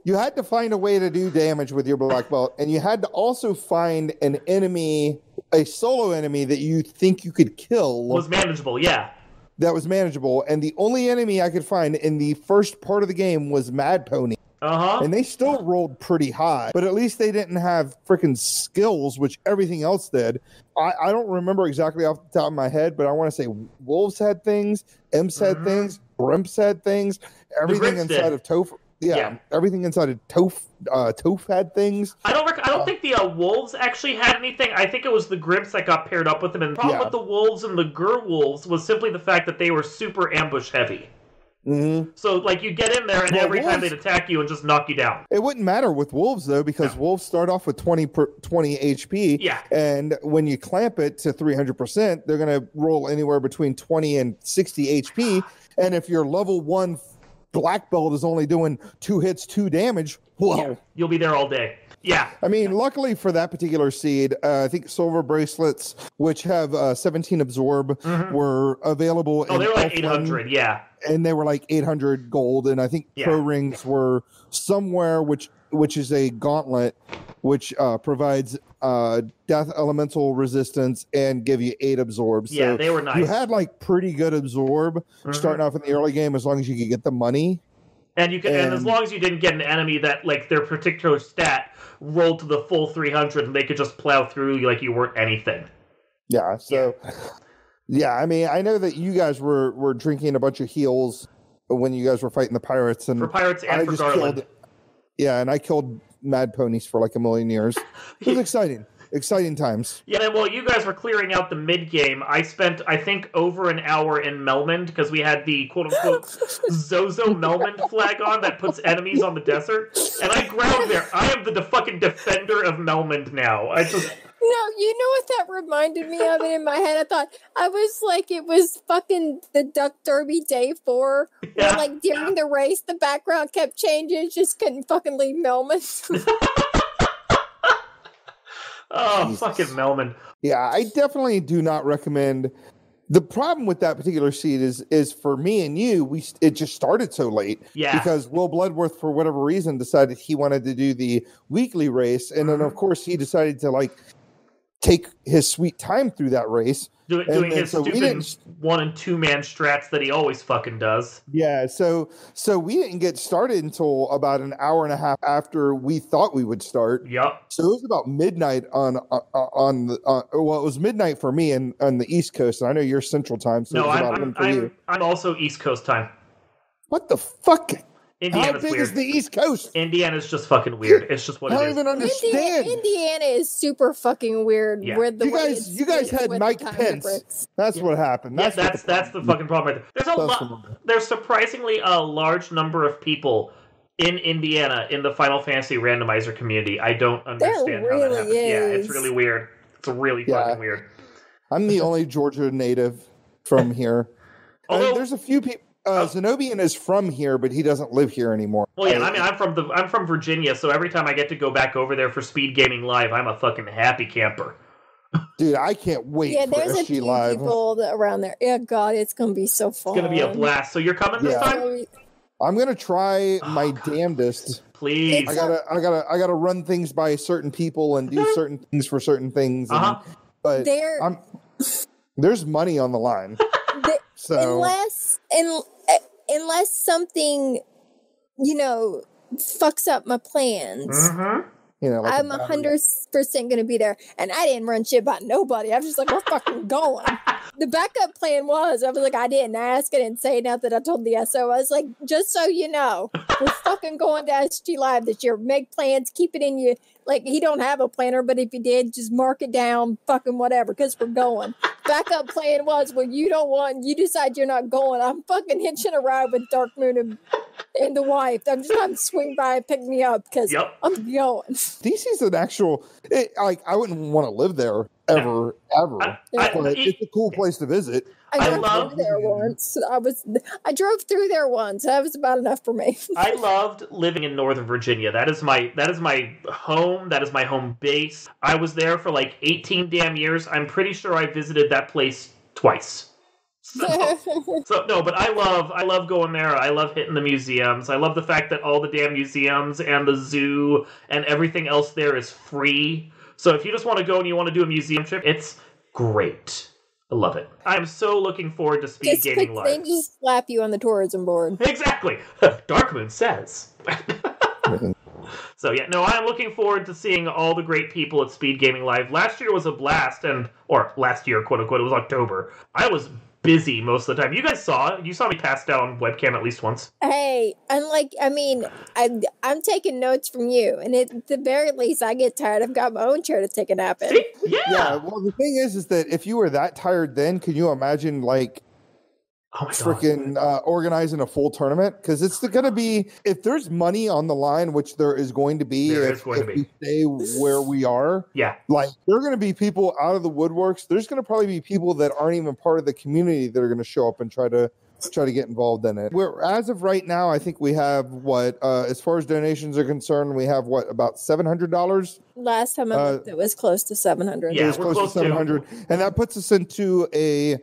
you had to find a way to do damage with your Black Belt, and you had to also find an enemy, a solo enemy that you think you could kill. Was manageable, yeah. That was manageable, and the only enemy I could find in the first part of the game was Mad Pony. Uh-huh. And they still rolled pretty high, but at least they didn't have freaking skills, which everything else did. I don't remember exactly off the top of my head, but I want to say wolves had things, imps had things, grimps had things, everything inside of Toph. Yeah, everything inside of Toph had things. I don't think the wolves actually had anything. I think it was the grimps that got paired up with them. And the problem with the wolves and the wolves was simply the fact that they were super ambush heavy. Mm-hmm. So, you get in there, and every time they'd attack you and just knock you down. It wouldn't matter with wolves, though, because wolves start off with 20 HP. Yeah. And when you clamp it to 300%, they're going to roll anywhere between 20 and 60 HP. And if your level 1 black belt is only doing 2 hits, 2 damage, you'll be there all day. Yeah. I mean, luckily for that particular seed, I think silver bracelets, which have 17 absorb, were available. Oh, they were 800, yeah. And they were 800 gold. And I think pro rings were somewhere, which is a gauntlet, which provides death elemental resistance and give you 8 absorbs. Yeah, so they were nice. You had pretty good absorb starting off in the early game, as long as you could get the money. And you and as long as you didn't get an enemy that their particular stat rolled to the full 300, and they could just plow through you like you weren't anything. Yeah. So, I mean, I know that you guys were drinking a bunch of heals when you guys were fighting the pirates, and for pirates and for Garland. And I killed mad ponies for a million years. It was exciting. Exciting times. Yeah, and while you guys were clearing out the mid-game, I spent, I think, over an hour in Melmond, because we had the quote-unquote Zozo Melmond flag on that puts enemies on the desert, and I growled there, I am the fucking defender of Melmond now. No, you know what that reminded me of? And in my head, I thought I was like, it was fucking the Duck Derby Day 4, where like during the race, the background kept changing, just couldn't fucking leave Melman. Oh, Jesus. Fucking Melman. Yeah, I definitely do not recommend. The problem with that particular seat is for me and you, it just started so late. Yeah. Because Will Bloodworth, for whatever reason, decided he wanted to do the weekly race, and then of course he decided to like take his sweet time through that race. Doing his stupid 1 and 2 man strats that he always fucking does. Yeah, so we didn't get started until about an hour and a half after we thought we would start. Yep. So it was about midnight well, it was midnight for me on the East Coast, and I know you're Central Time. So I'm also East Coast time. What the fuck? Indiana's How big weird. is the East Coast? Indiana's just fucking weird. It's just what it is. I don't even understand. Indiana is super fucking weird. Yeah. Where you guys had Mike Pence. Difference. That's what happened. That's the fucking problem right there. There's surprisingly a large number of people in Indiana in the Final Fantasy randomizer community. I don't understand how that happens. Yeah, it's really weird. It's really fucking weird. I'm the only Georgia native from here. Although there's a few people. Zenobian is from here, but he doesn't live here anymore. Well, yeah, I mean, I'm from Virginia, so every time I get to go back over there for Speed Gaming Live, I'm a fucking happy camper. Dude, I can't wait for there's SG a few Live. people around there. Yeah, God, it's gonna be so fun. It's gonna be a blast. So you're coming this time? I'm gonna try my damnedest. Please. I gotta run things by certain people and do certain things for certain things. But there's money on the line. So unless something, fucks up my plans. Mm-hmm. Like I'm 100% going to be there. And I didn't run shit about nobody. I was just like, we're fucking going. The backup plan was, I was like, I didn't ask. I didn't say nothing. I told the SO, I was like, just so you know, we're fucking going to SG Live this year. Make plans. Keep it in you. Like, he don't have a planner, but if he did, just mark it down, fucking whatever, because we're going. Backup plan was, well, you decide you're not going. I'm fucking hitching a ride with Dark Moon and the wife. I'm just going to swing by and pick me up because I'm going. DC's an actual, I wouldn't want to live there ever. But it's a cool place to visit. I drove through there once. I drove through there once. That was about enough for me. I loved living in Northern Virginia. That is my home. That is my home base. I was there for like 18 damn years. I'm pretty sure I visited that place twice. So no, but I love going there. I love hitting the museums. I love the fact that all the damn museums and the zoo and everything else there is free. So if you just want to go and you want to do a museum trip, it's great. I love it. I'm so looking forward to Speed Gaming Live. They just slap you on the tourism board. Exactly. Darkmoon says. So yeah, no, I'm looking forward to seeing all the great people at Speed Gaming Live. Last year was a blast, or last year, quote unquote, it was October. I was busy most of the time. You guys saw it. You saw me passed out on webcam at least once. Hey, I'm taking notes from you, and at the very least, I get tired. I've got my own chair to take a nap in. See? Yeah. Well, the thing is that if you were that tired then, can you imagine freaking organizing a full tournament? Because it's going to be, if there's money on the line, which there is going to be if we stay where we are. Yeah. Like, there are going to be people out of the woodworks. There's going to probably be people that aren't even part of the community that are going to show up and try to get involved in it. As of right now, I think we have as far as donations are concerned, we have about $700. Last time I looked, it was close to 700. Yeah, it was close to 700, and that puts us into a.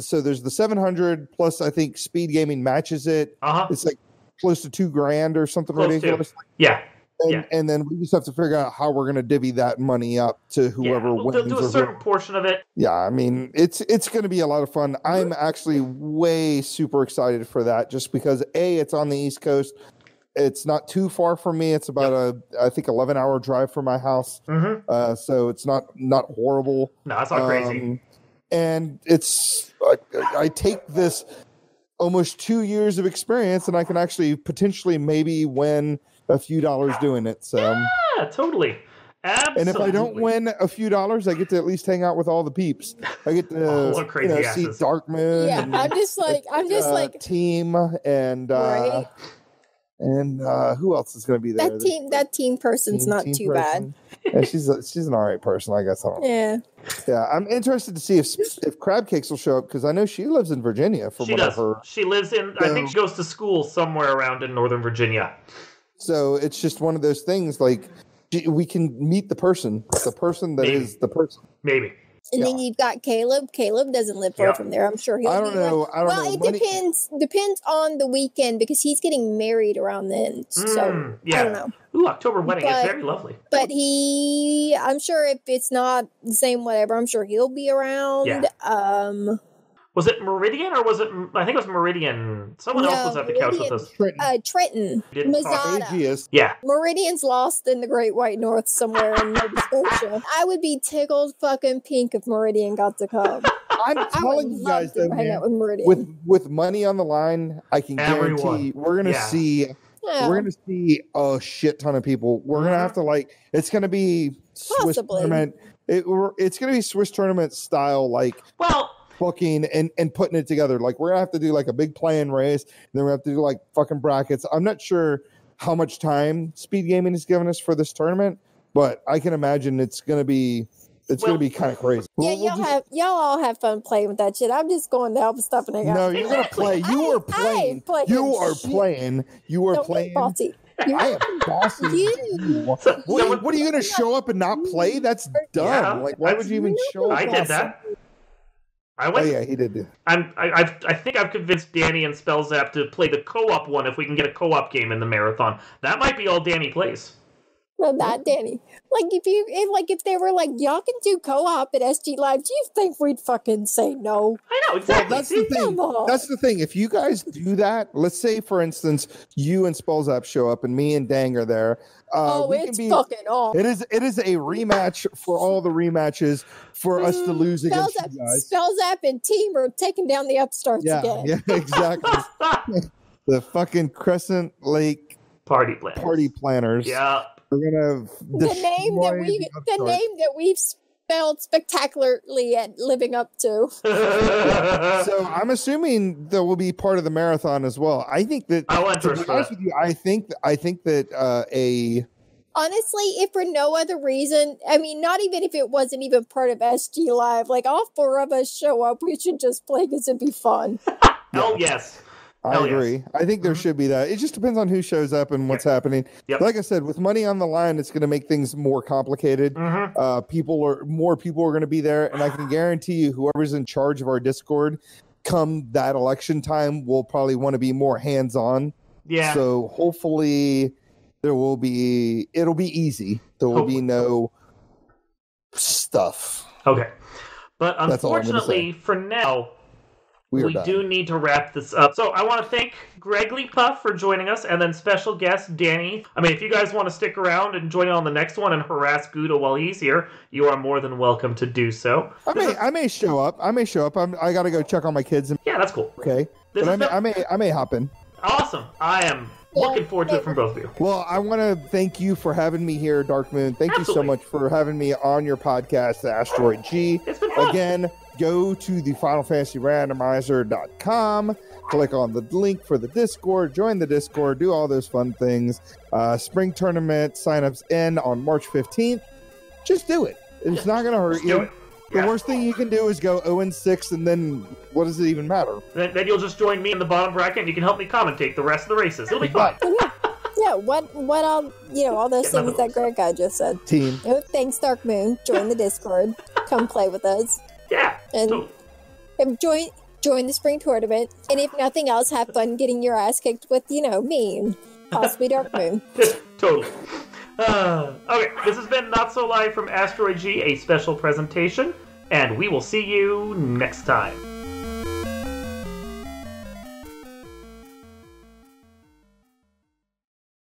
So there's the 700 plus. I think Speed Gaming matches it. It's like close to $2,000 or something ridiculous. Yeah. And then we just have to figure out how we're going to divvy that money up to whoever wins. They'll do a certain portion of it. Yeah, I mean, it's going to be a lot of fun. I'm actually way super excited for that, just because it's on the East Coast. It's not too far from me. It's about I think 11-hour drive from my house. Mm-hmm. So it's not horrible. No, it's not crazy. And it's I take this almost 2 years of experience, and I can actually potentially maybe win a few dollars doing it. So yeah, totally. Absolutely. And if I don't win a few dollars, I get to at least hang out with all the peeps. I get to see Darkmoon. Yeah, I'm just like team and right. And who else is going to be there? That team person's not too bad. Yeah, she's an all right person, I guess. Yeah. Yeah, I'm interested to see if Crab Cakes will show up because I know she lives in Virginia. From what I've heard, she lives in. I think she goes to school somewhere around in Northern Virginia. So it's just one of those things. Like we can meet the person that is the person. Maybe. And then you've got Caleb. Caleb doesn't live far from there. I'm sure he'll. I don't know. It depends on the weekend because he's getting married around then. So I don't know. Ooh, October wedding is very lovely. But I'm sure if it's not the same, whatever, I'm sure he'll be around. Yeah. Was it Meridian or was it? I think it was Meridian. Someone else was at the couch with us. Trenton. Mazada. Yeah. Meridian's lost in the Great White North somewhere in Nova Scotia. I would be tickled fucking pink if Meridian got to come. I'm telling you guys though, man, with money on the line, I can guarantee we're gonna see. Yeah. We're going to see a shit ton of people. We're going to have to it's going to be Swiss tournament. It's going to be Swiss tournament style, booking and putting it together. Like we're going to have to do a big play-in race. And then we have to do fucking brackets. I'm not sure how much time Speed Gaming has given us for this tournament, but I can imagine it's going to be kind of crazy. Yeah, y'all all have fun playing with that shit. I'm just going to help stuff and I got. No, you're gonna play. You are playing. You are playing. You are playing. Bossy. I am bossy. What are you gonna show up and not play? That's dumb. Yeah, why would you even show up? I did that. I went. Oh yeah, he did. I think I've convinced Danny and Spellzap to play the co-op one if we can get a co-op game in the marathon. That might be all Danny plays. Well, not Danny. If they were y'all can do co-op at SG Live, do you think we'd fucking say no? I know, exactly. Well, that's the thing. That's the thing. If you guys do that, let's say, for instance, you and Spellzap show up and me and Dang are there. It's fucking on. It is a rematch for all the rematches for us to lose against you guys. Spellzap and team are taking down the upstarts again. Yeah, exactly. The fucking Crescent Lake Party planners. Yeah. We're gonna the name that we've spelled spectacularly at living up to. So I'm assuming that will be part of the marathon as well. I think that to be honest with you, I think that honestly, if for no other reason, I mean, not even if it wasn't even part of SG Live, all four of us show up, we should just play because it'd be fun. Oh yes. I agree. Yes. I think there should be that. It just depends on who shows up and what's happening. Yep. Like I said, with money on the line, it's going to make things more complicated. More people are going to be there, and I can guarantee you, whoever's in charge of our Discord, come that election time, will probably want to be more hands-on. Yeah. So hopefully, it'll be easy. There will be no stuff. Okay, but unfortunately, for now. We do need to wrap this up. So I want to thank Gregory Puff for joining us, and then special guest Danny. I mean, if you guys want to stick around and join in on the next one and harass Gouda while he's here, you are more than welcome to do so. I may show up. I got to go check on my kids. Yeah, that's cool. Okay, but I may hop in. Awesome. I am looking forward to it from both of you. Well, I want to thank you for having me here, Dark Moon. Thank you so much for having me on your podcast, the Asteroid G. It's been fun. Again, go to the FinalFantasyRandomizer.com, click on the link for the Discord, join the Discord, do all those fun things. Spring tournament signups end on March 15th. Just do it. It's not going to hurt you. The worst thing you can do is go 0-6, and then what does it even matter? Then you'll just join me in the bottom bracket, and you can help me commentate the rest of the races. It'll be fun. Yeah, what all those things that Greg guy just said. Team. Oh, thanks, Dark Moon. Join the Discord. Come play with us. Yeah. And join the spring tournament. And if nothing else, have fun getting your ass kicked with, me and possibly Dark Moon. Totally. Okay, this has been Not So Live from Asteroid G, a special presentation, and we will see you next time.